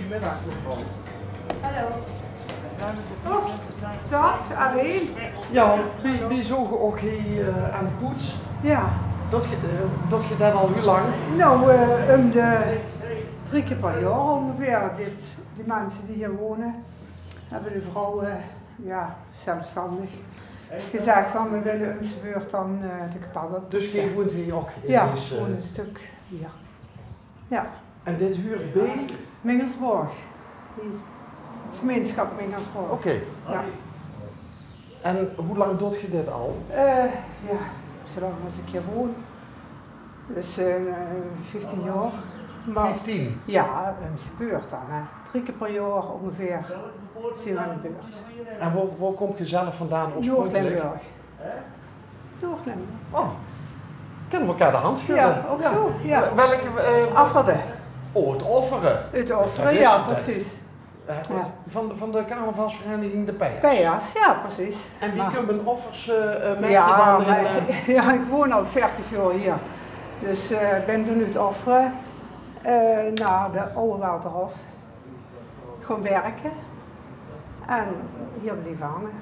Goedemiddag mevrouw. Hallo. Oh, staat alleen. Ja, wie zogen ook hier aan de poets? Ja. Dat je dat al hoe lang? Nou, om de 3 keer per jaar ongeveer. Die mensen die hier wonen, hebben de vrouwen zelfstandig gezegd van we willen om zijn beurt dan de kapel. Dus je woont hier ook in ja, deze... gewoon een stuk hier. Ja. En dit huurt B? Mingelsborg. Gemeenschap Mingelsborg. Oké. Ja. En hoe lang doet je dit al? Ja, zolang als ik hier woon. Dus 15 jaar. Maar, 15? Ja, om zijn beurt dan. Hè. 3 keer per jaar ongeveer zijn we aan de beurt. En waar kom je zelf vandaan oorspronkelijk? Noord-Limburg. Noord-Limburg. Oh, kennen we elkaar de hand schudden? Ja, ook zo. Ja. Welke? Afferden. Oh, het offeren. Het offeren, Dat is- ja, dat- precies. Ja. Van de carnavalsvereniging De Pijers. Pijers, ja, precies. En wie Maar- kunnen offers merk je ja, dan in... maar, ja, ik woon al 40 jaar hier. Dus ik ben toen het offeren naar de oude Waterhof. Gewoon werken. En hier blijven hangen.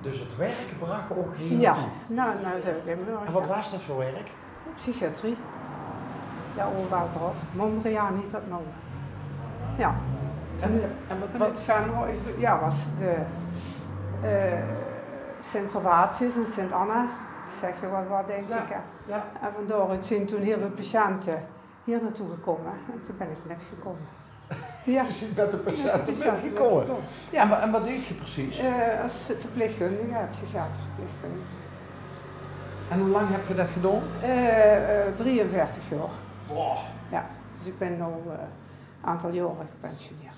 Dus het werk bracht ook hier Ja, naartoe. naar Zuid-Limburg. En wat was dat voor werk? Psychiatrie. De oude Waterhof. Mondriaan niet dat nou. Ja. En wat... Het Venlo was de Sint-Servatius en Sint-Anna, zeg je wel wat denk Ja. ik. Hè? Ja. En vandaaruit zijn toen heel veel patiënten hier naartoe gekomen en toen ben ik net gekomen. Ja, Je zit met de patiënten patiënten metgekomen. Ja. En wat deed je precies? Als verpleegkundige, psychiatrisch verpleegkundige. En hoe lang heb je dat gedaan? 43 jaar. Wow. Ja, dus ik ben nu een aantal jaren gepensioneerd.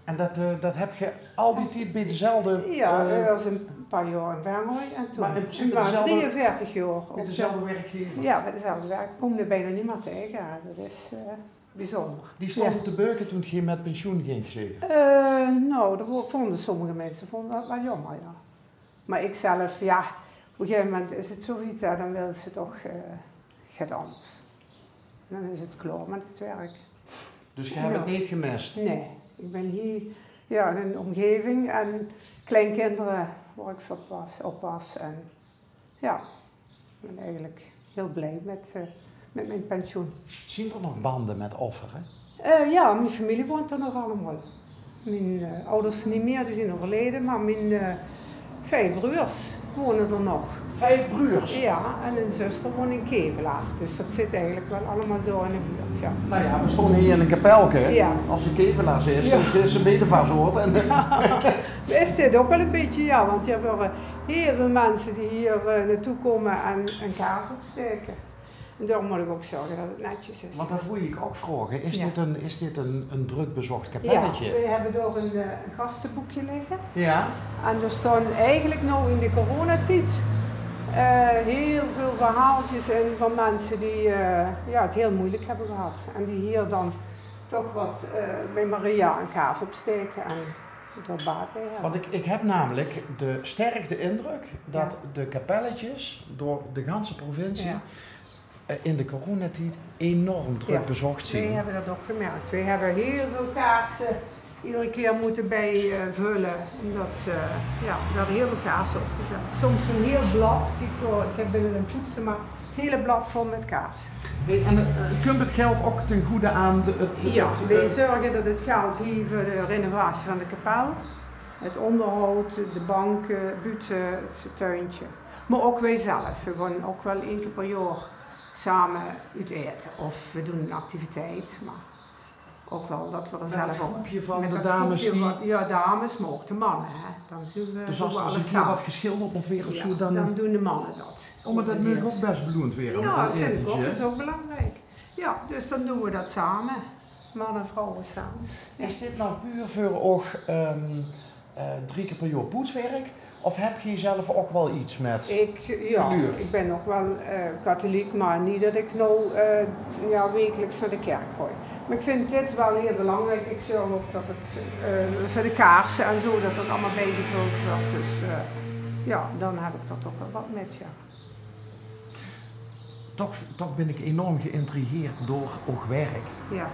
En dat heb je al die tijd bij dezelfde... Ja, dat was een paar jaar in Vermooi en toen. Maar in principe maar dezelfde- 43 jaar. bij dezelfde werkgever? Ja, bij dezelfde werk. Ik kom er bijna niet meer tegen. Ja, dat is bijzonder. Die stonden Ja. te beuken toen je met pensioen ging zeggen. Nou, dat vonden sommige mensen dat wel jammer, ja. Maar ik zelf, ja, op een gegeven moment is het zoiets, ja, dan wil ze toch gaat anders. Dan is het klaar met het werk. Dus je hebt het niet gemist? Nee, ik ben hier ja, in een omgeving en kleinkinderen waar ik oppas. En ja, ik ben eigenlijk heel blij met mijn pensioen. Zien er nog banden met offeren? Ja, mijn familie woont er nog allemaal. Mijn ouders niet meer, die zijn overleden, maar mijn 5 broers wonen er nog. 5 broers? Ja, en een zuster woont in Kevelaar. Dus dat zit eigenlijk wel allemaal door in de buurt, ja. Nou ja, we stonden hier in een kapelke. Ja. Als ze kevelaars is, Ja. dan is ze bedevaarsoort. En Is dit ook wel een beetje, ja, want je hebt heel veel mensen die hier naartoe komen en een kaas opsteken. En daarom moet ik ook zorgen dat het netjes is. Want dat wil ik ook vragen. Is Ja. dit een druk bezocht Ja, kapelletje? we hebben door een gastenboekje liggen. Ja. En er staan eigenlijk nou in de coronatijd heel veel verhaaltjes in van mensen die het heel moeilijk hebben gehad. En die hier dan toch wat bij Maria een kaas opsteken en er baat bij hebben. Want ik heb namelijk sterk de indruk dat de kapelletjes door de ganse provincie Ja. In de coronatijd enorm druk bezocht Wij zijn. hebben dat ook gemerkt. Wij hebben heel veel kaarsen iedere keer moeten bijvullen. Omdat daar heel veel kaarsen opgezet. Soms een heel blad, ik heb binnen een poetsen, maar het hele blad vol met kaarsen. En komt het geld ook ten goede aan Wij zorgen dat het geld hier voor de renovatie van de kapel, het onderhoud, de banken, buiten, het tuintje. Maar ook wij zelf. We gaan ook wel 1 keer per jaar samen uit eten. Of we doen een activiteit. Maar ook wel dat we er zelf het ook. groepje van met de dat dames groepje die... Ja, dames, maar ook de mannen. Hè. Dan doen we Dus doen we als alles ik hier samen. wat geschilderd op weer of Ja, zo, dan doen de mannen dat. maar dat moet ook best beloond weer. Ja, dat vind ik ook. etentje. Dat is ook belangrijk. Ja, dus dan doen we dat samen. Mannen en vrouwen samen. Is dit nou puur voor ook 3 keer per jaar poetswerk? Of heb je zelf ook wel iets met? Ik ben ook wel katholiek, maar niet dat ik nou wekelijks naar de kerk gooi. Maar ik vind dit wel heel belangrijk. Ik zorg ook dat het voor de kaarsen en zo, dat het allemaal bijgevuld wordt. Dus dan heb ik er toch wel wat met, ja. Toch ben ik enorm geïntrigeerd door oogwerk. Ja.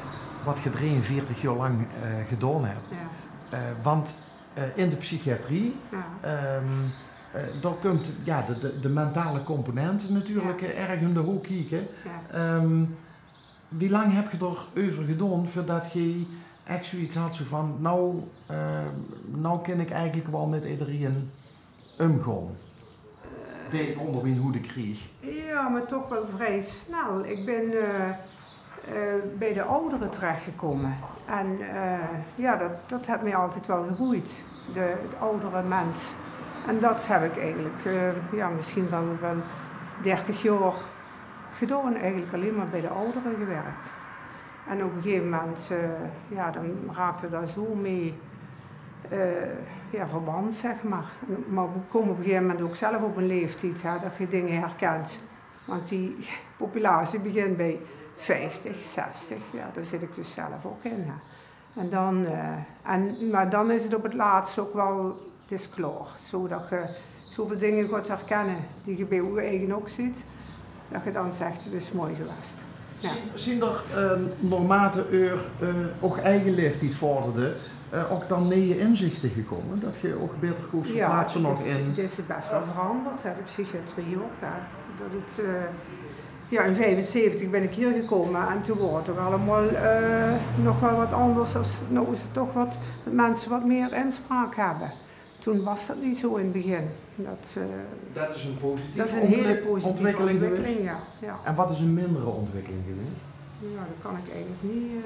wat je 43 jaar lang gedaan hebt. Ja. Want in de psychiatrie, daar komt de mentale component natuurlijk erg in de hoek kijken. Ja. Wie lang heb je erover gedaan voordat je echt zoiets had zo van, nou kan ik eigenlijk wel met iedereen omgaan? Die ik onder mijn hoede kreeg. Ja, maar toch wel vrij snel. Ik ben bij de ouderen terechtgekomen. En dat heeft mij altijd wel geboeid, de oudere mens. En dat heb ik eigenlijk misschien wel 30 jaar gedaan, eigenlijk alleen maar bij de ouderen gewerkt. En op een gegeven moment, dan raakte daar zo mee verband, zeg maar. Maar we komen op een gegeven moment ook zelf op een leeftijd dat je dingen herkent. Want die populatie begint bij 50, 60, daar zit ik dus zelf ook in. En dan, maar dan is het op het laatst ook wel, het is klaar, zodat je zoveel dingen gaat herkennen die je bij je eigen ook ziet, dat je dan zegt, het is mooi geweest. Ja. Zien er naarmate ook eigen leeftijd vorderde, ook dan nieuwe inzichten gekomen? Dat je ook beter koos verplaatsen nog in? Ja, het is best wel veranderd, de psychiatrie ook. Dat het, in 75 ben ik hier gekomen en toen wordt het toch allemaal nog wel wat anders. Nou is het toch wat mensen wat meer inspraak hebben. Toen was dat niet zo in het begin. Dat is een positieve dat is een hele positieve ontwikkeling, ja. En wat is een mindere ontwikkeling geweest? Ja, dat kan ik eigenlijk niet.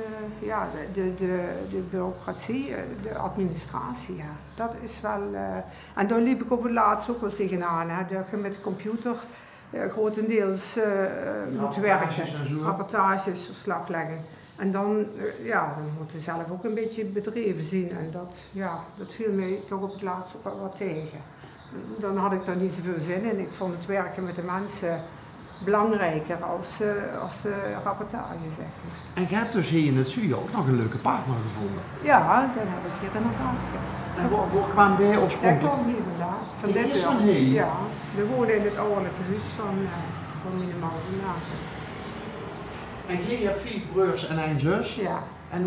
De bureaucratie, de administratie, dat is wel. En daar liep ik op het laatst ook wel tegenaan, dat je met de computer grotendeels moet werken. Rapportages, verslag leggen. En dan moet je zelf ook een beetje bedreven zien. En dat viel mij toch op het laatst ook wel wat tegen. Dan had ik daar niet zoveel zin in. Ik vond het werken met de mensen belangrijker als de rapportage, zeg maar. En je hebt dus hier in het studio ook nog een leuke partner gevonden? Ja, dat heb ik hier inderdaad gedaan. En waar kwam die oorspronkelijk? Dat kwam hier vandaan. Van die dit is van jaar. hier? Ja, we wonen in het ouderlijke huis van mijn man vandaan. En je hebt 4 broers en 1 zus? Ja. En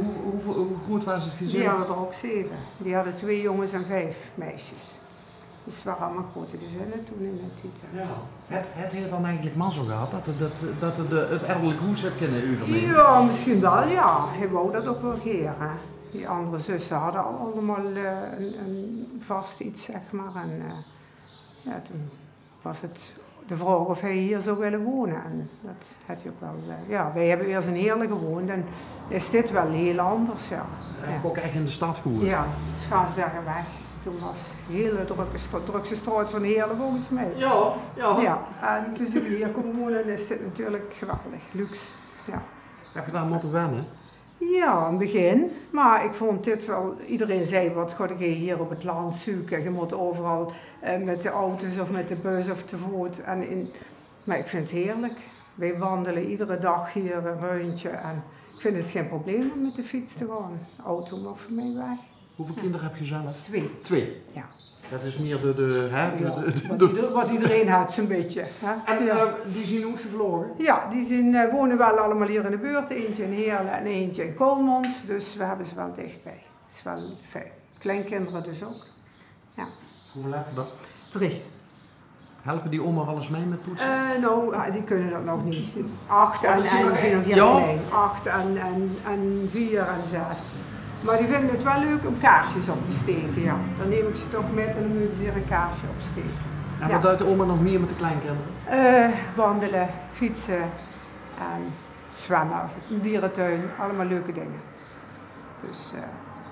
hoe groot was het gezin? Die hadden er ook 7. Die hadden 2 jongens en 5 meisjes. Dus het waren allemaal grote gezinnen toen in de tijd. Ja. Het heeft dan eigenlijk mazzel gehad dat het erfelijk huis heeft kunnen overnemen? Ja, misschien wel, ja. Hij wou dat ook wel geren. Die andere zussen hadden allemaal een vast iets, zeg maar. En toen was het de vraag of hij hier zou willen wonen. En dat had hij ook wel. Wij hebben eerst in Heerlen gewoond en is dit wel heel anders, ja. Heb ik ook echt in de stad gewoond? Ja, Schaarsbergenweg. Toen was de hele drukste straat van Heerlen volgens mij. Ja, en toen zijn we hier komen wonen en is dit natuurlijk geweldig, luxe. Ja. Heb je daar moeten wennen? Ja, in het begin. Maar ik vond dit wel, iedereen zei, wat ga ik hier op het land zoeken? Je moet overal met de auto's of met de bus of te voet. Maar ik vind het heerlijk. Wij wandelen iedere dag hier een rondje en ik vind het geen probleem om met de fiets te gaan. De auto mag voor mij weg. Hoeveel kinderen heb je zelf? 2. 2? Ja. Dat is meer wat iedereen had, zo'n beetje. Hè? En die zijn uitgevlogen? Ja, die wonen wel allemaal hier in de buurt. Eentje in Heerlen en eentje in Koolmond. Dus we hebben ze wel dichtbij. Dat is wel fijn. Kleinkinderen dus ook. Ja. Hoeveel heb je dat? 3. Helpen die oma wel eens mee met poetsen? Die kunnen dat nog niet. 8 en 8 en 4 en 6. Maar die vinden het wel leuk om kaarsjes op te steken, ja. Dan neem ik ze toch met en dan moeten ze hier een kaarsje opsteken. En wat doet de oma nog meer met de kleinkinderen? Wandelen, fietsen en zwemmen, dierentuin, allemaal leuke dingen. Dus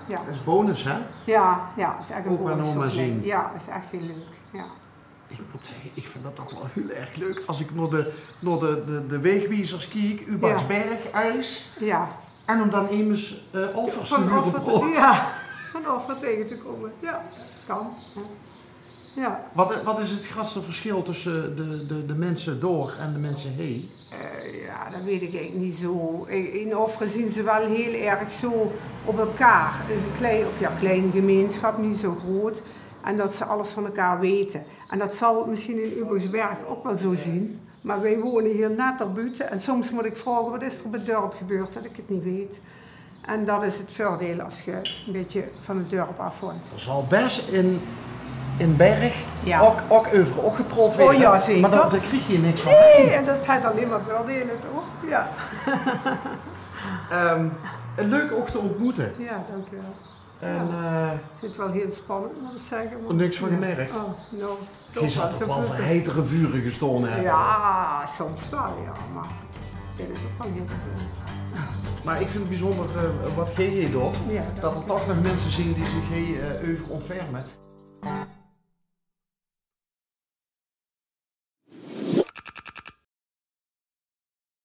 ja. Dat is bonus, hè? Ja, dat is echt een bonus. Ook bij oma zien. Ja, dat is echt heel leuk, ja. Ik moet zeggen, ik vind dat toch wel heel erg leuk. Als ik naar de weegwiezers kijk, Ubaksberg, IJs. Ja. En om dan eens offers te huren brood. Ja, van offer tegen te komen. Ja, kan. Ja. Wat is het grootste verschil tussen de mensen door en de mensen heen? Dat weet ik eigenlijk niet zo. In offeren zien ze wel heel erg zo op elkaar. Het is een klein gemeenschap, niet zo groot. En dat ze alles van elkaar weten. En dat zal misschien in Ubaksberg ook wel zo zien. Maar wij wonen hier net erbuiten en soms moet ik vragen, wat is er op het dorp gebeurd, dat ik het niet weet. En dat is het voordeel als je een beetje van het dorp af woont. Er zal best in Berg Ja. ook over opgeprold worden. Oh ja, zeker. Maar daar krijg je niks van. Nee, en dat heeft alleen maar voordelen toch? Ja. Leuk ook te ontmoeten. Ja, dankjewel. En, Ik vind het wel heel spannend, moet ik zeggen. Maar... niks van gemerkt? Oh, nou, je toch zat zo toch wel voor voelt het. hetere vuren gestolen hebben. Ja, soms wel, ja, maar dit is ook wel heel gezond. Maar ik vind het bijzonder wat GG doet. Ja, Dat er toch nog mensen zien die zich over ontfermen.